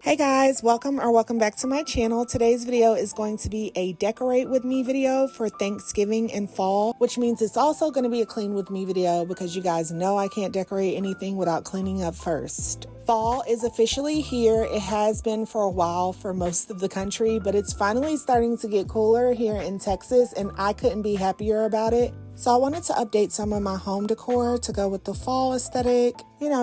Hey guys, welcome back to my channel. Today's video is going to be a decorate with me video for Thanksgiving and fall, which means it's also going to be a clean with me video because you guys know I can't decorate anything without cleaning up first. Fall is officially here. It has been for a while for most of the country, but it's finally starting to get cooler here in Texas and I couldn't be happier about it. So I wanted to update some of my home decor to go with the fall aesthetic,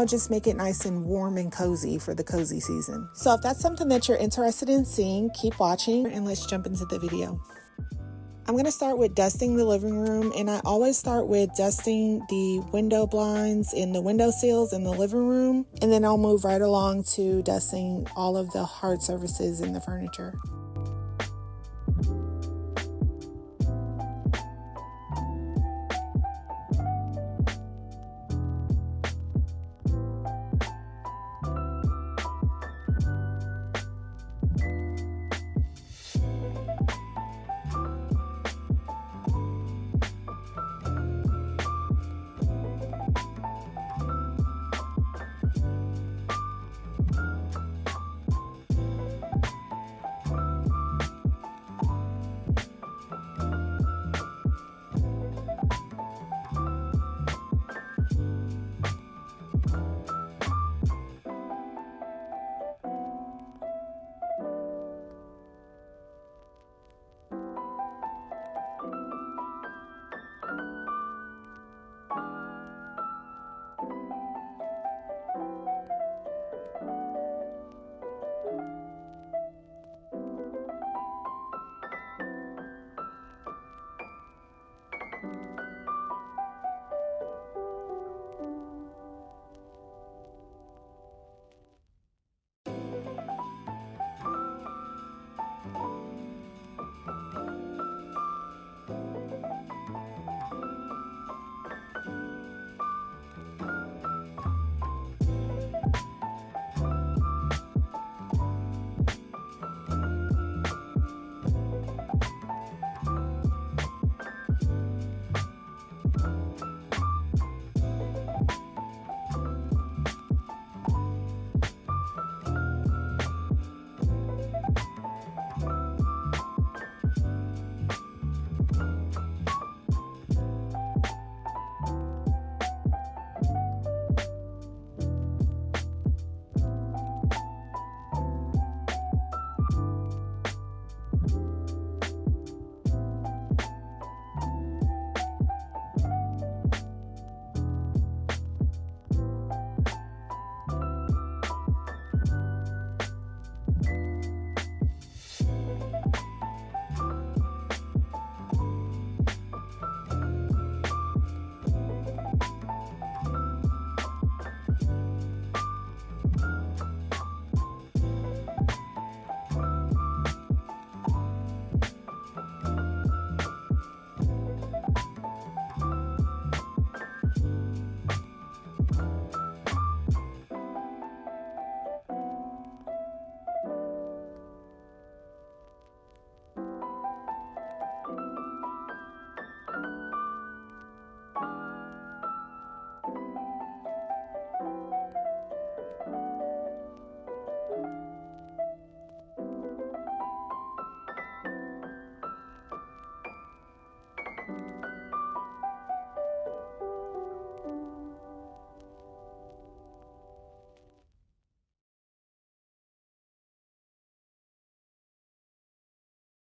just make it nice and warm and cozy for the cozy season. So if that's something that you're interested in seeing, keep watching and let's jump into the video. I'm going to start with dusting the living room, and I always start with dusting the window blinds and the window sills in the living room, and then I'll move right along to dusting all of the hard surfaces in the furniture.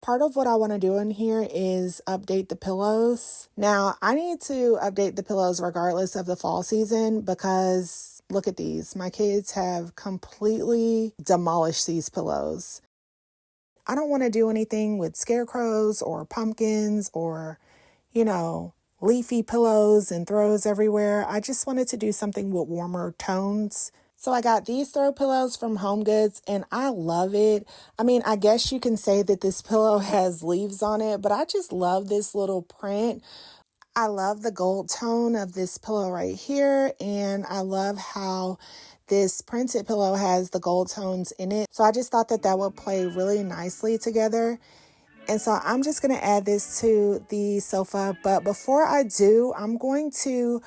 Part of what I want to do in here is update the pillows. Now, I need to update the pillows regardless of the fall season because look at these. My kids have completely demolished these pillows. I don't want to do anything with scarecrows or pumpkins or, leafy pillows and throws everywhere. I just wanted to do something with warmer tones. So I got these throw pillows from HomeGoods and I love it. I mean, I guess you can say that this pillow has leaves on it, but I just love this little print. I love the gold tone of this pillow right here, and I love how this printed pillow has the gold tones in it. So I just thought that that would play really nicely together. And so I'm just going to add this to the sofa. But before I do, I'm going to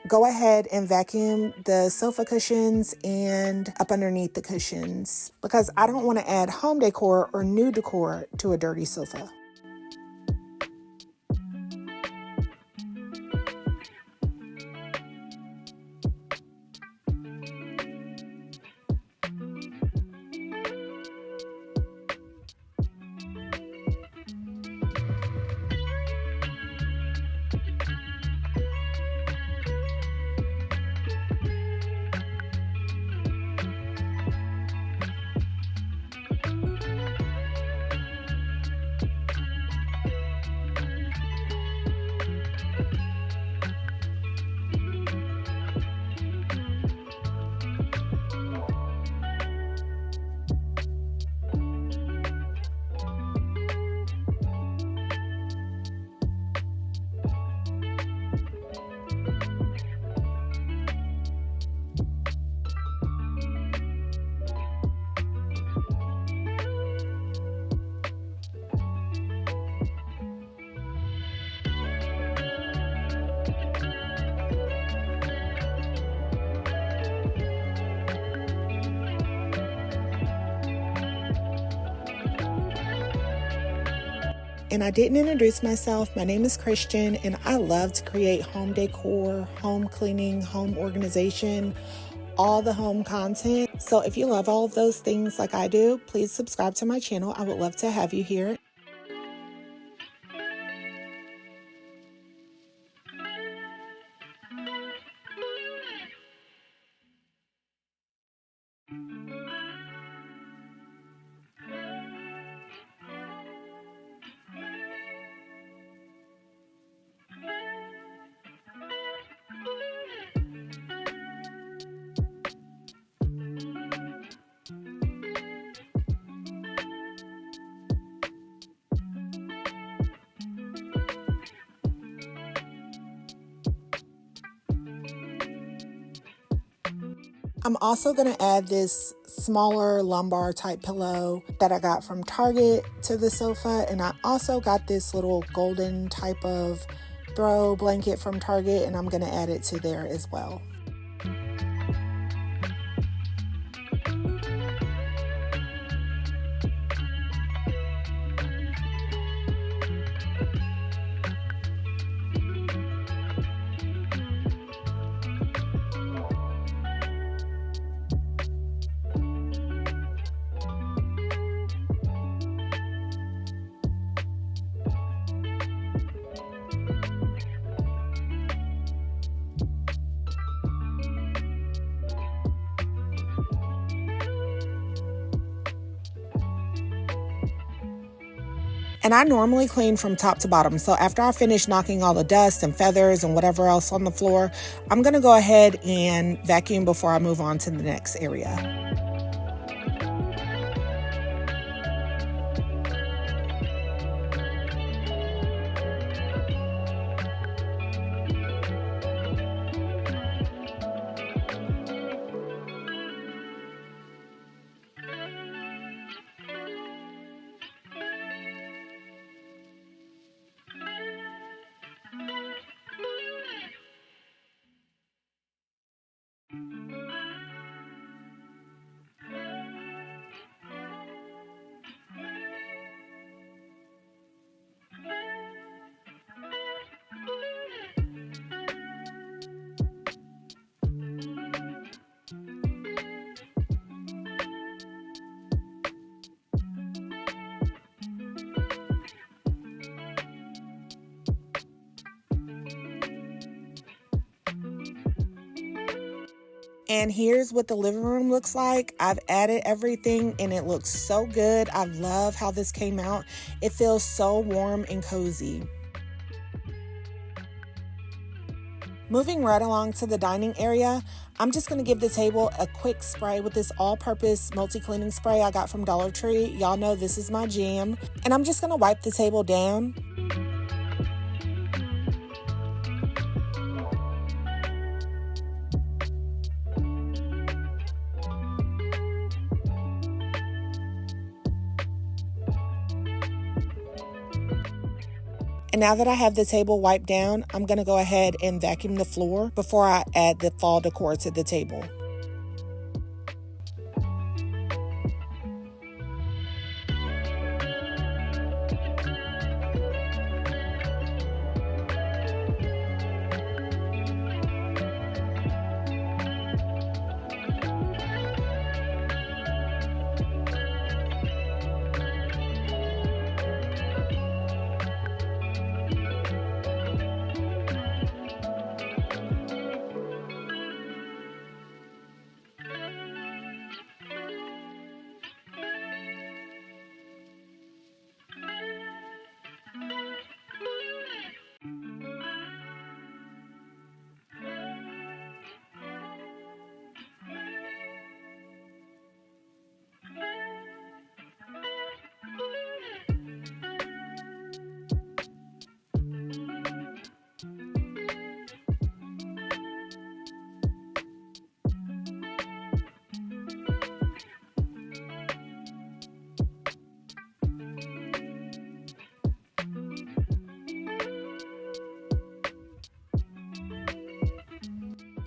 go ahead and vacuum the sofa cushions and up underneath the cushions because I don't want to add home decor or new decor to a dirty sofa. And I didn't introduce myself. My name is Christian, and I love to create home decor, home cleaning, home organization, all the home content. So if you love all of those things like I do, please subscribe to my channel. I would love to have you here. I'm also going to add this smaller lumbar type pillow that I got from Target to the sofa. And I also got this little golden type of throw blanket from Target, and I'm going to add it to there as well. And I normally clean from top to bottom. So after I finish knocking all the dust and feathers and whatever else on the floor, I'm going to go ahead and vacuum before I move on to the next area. And here's what the living room looks like. I've added everything and it looks so good. I love how this came out. It feels so warm and cozy. Moving right along to the dining area, I'm just going to give the table a quick spray with this all-purpose multi-cleaning spray I got from Dollar Tree. Y'all know this is my jam. And I'm just going to wipe the table down. And now that I have the table wiped down, I'm going to go ahead and vacuum the floor before I add the fall decor to the table.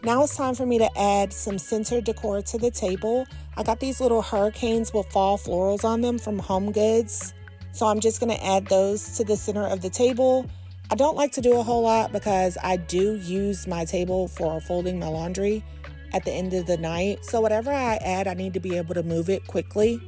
Now it's time for me to add some center decor to the table. I got these little hurricanes with fall florals on them from Home Goods. So I'm just going to add those to the center of the table. I don't like to do a whole lot because I do use my table for folding my laundry at the end of the night. So whatever I add, I need to be able to move it quickly.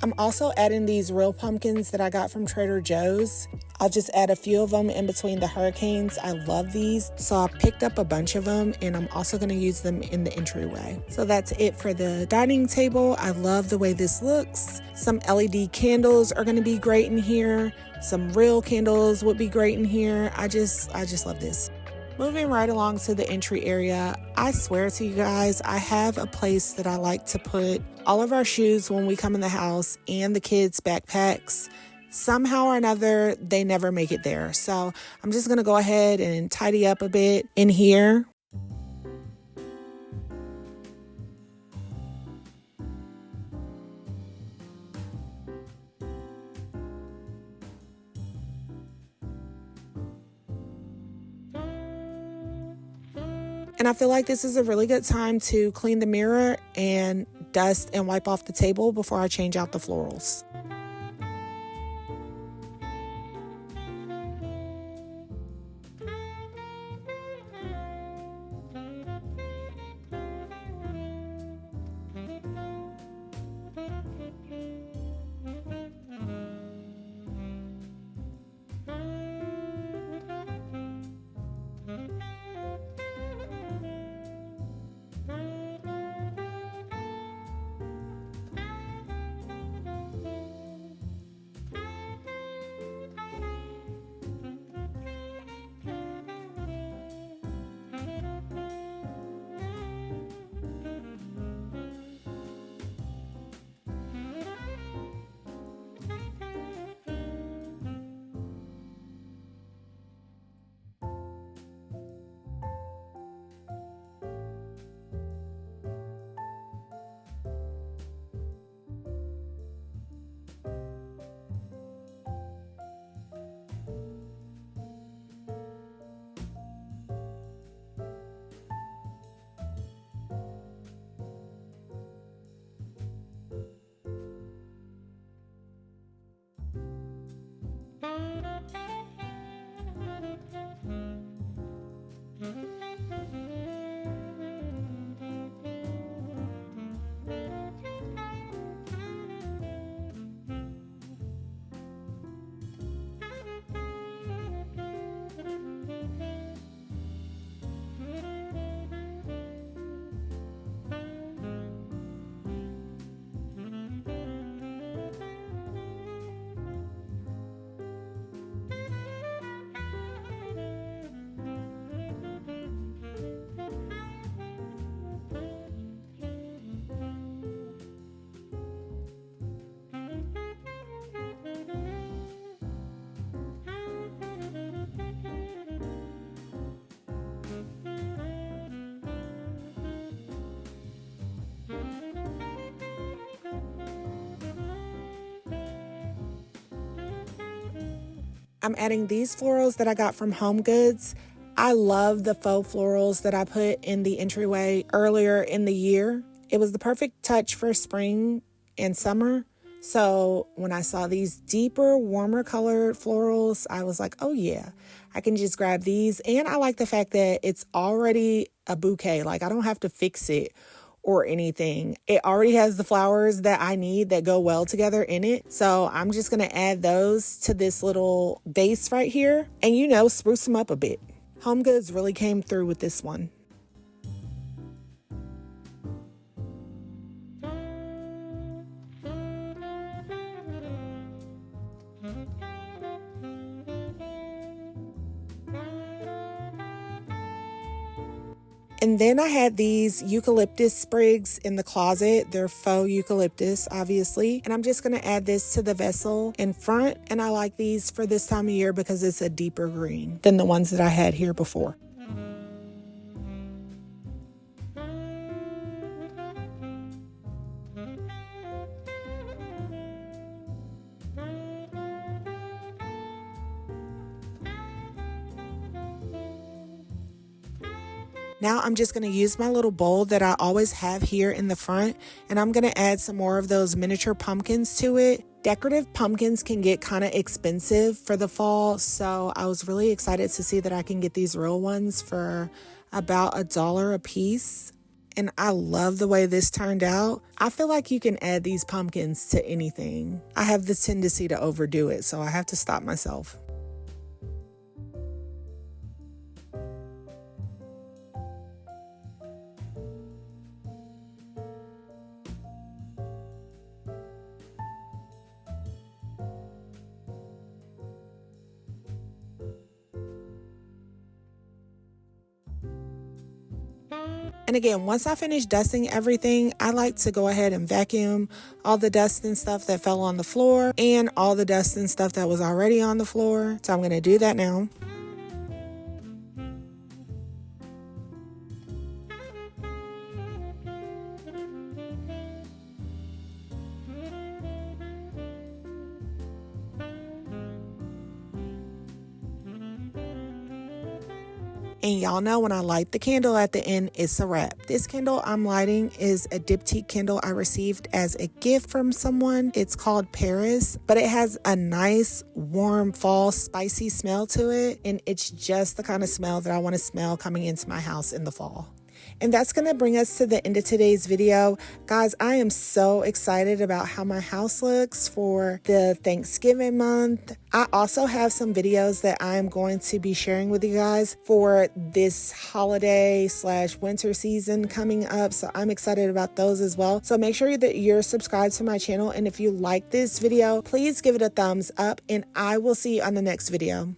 I'm also adding these real pumpkins that I got from Trader Joe's. I'll just add a few of them in between the hurricanes. I love these, so I picked up a bunch of them, and I'm also going to use them in the entryway. So that's it for the dining table. I love the way this looks. Some LED candles are going to be great in here. Some real candles would be great in here. I just love this. Moving right along to the entry area, I swear to you guys, I have a place that I like to put all of our shoes when we come in the house and the kids' backpacks. Somehow or another, they never make it there. So I'm just going to go ahead and tidy up a bit in here. And I feel like this is a really good time to clean the mirror and dust and wipe off the table before I change out the florals. I'm adding these florals that I got from Home Goods. I love the faux florals that I put in the entryway earlier in the year. It was the perfect touch for spring and summer. So when I saw these deeper, warmer colored florals, I was like, oh yeah, I can just grab these. And I like the fact that it's already a bouquet. Like I don't have to fix it or anything. It already has the flowers that I need that go well together in it. So I'm just going to add those to this little vase right here and, you know, spruce them up a bit. Home Goods really came through with this one. And then I had these eucalyptus sprigs in the closet. They're faux eucalyptus, obviously. And I'm just going to add this to the vessel in front. And I like these for this time of year because it's a deeper green than the ones that I had here before. Now I'm just going to use my little bowl that I always have here in the front, and I'm going to add some more of those miniature pumpkins to it. Decorative pumpkins can get kind of expensive for the fall, so I was really excited to see that I can get these real ones for about $1 a piece. And I love the way this turned out. I feel like you can add these pumpkins to anything. I have the tendency to overdo it, so I have to stop myself. And again, once I finish dusting everything, I like to go ahead and vacuum all the dust and stuff that fell on the floor and all the dust and stuff that was already on the floor. So I'm going to do that now. And y'all know when I light the candle at the end, it's a wrap. This candle I'm lighting is a diptyque candle I received as a gift from someone. It's called Paris, but it has a nice, warm, fall, spicy smell to it. And it's just the kind of smell that I want to smell coming into my house in the fall. And that's going to bring us to the end of today's video. Guys, I am so excited about how my house looks for the Thanksgiving month. I also have some videos that I'm going to be sharing with you guys for this holiday / winter season coming up. So I'm excited about those as well. So make sure that you're subscribed to my channel. And if you like this video, please give it a thumbs up and I will see you on the next video.